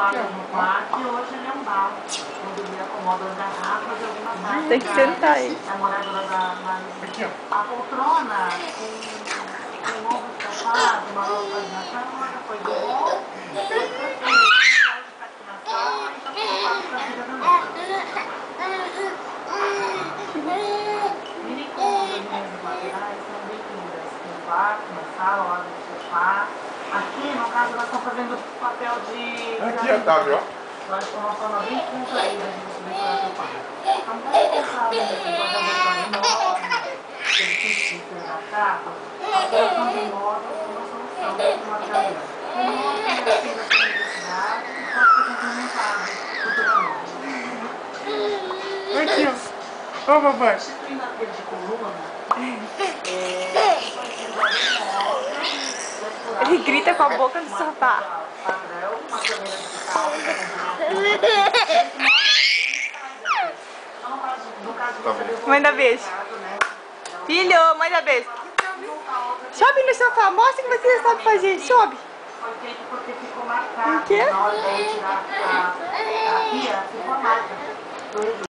trabalha no parque e hoje ele é um bar, onde ele acomoda as garrafas e alguma coisa. Tem que sentar aí. A moradora da Marisa. A poltrona com um ovo estofado, uma roupa de Natal, uma foi do bom. Mini cômodas mesmo, laterais, são bem lindas. Tem um quarto, uma sala, lá no sofá. Aqui, no caso, nós estamos fazendo papel de... Aqui é Davi, ó. Nós de uma forma bem contraída de você decorar seu quarto. Então, pode pensar nesse guarda-roupa enorme, que ele precisa na capa, a operação de móvel é uma solução desse material. O móvel é assim da sua universidade e pode ser complementado futuramente. Aqui, ó. Ó, papai. Substituindo aquele de coluna, Ele grita com a boca no sofá. Mãe dá beijo. Filho, mãe dá beijo. Sobe no sofá, mostra que você sabe fazer. Sobe. Foi feito porque ficou marcado. O quê? Na hora de tirar a pia, ficou marcado.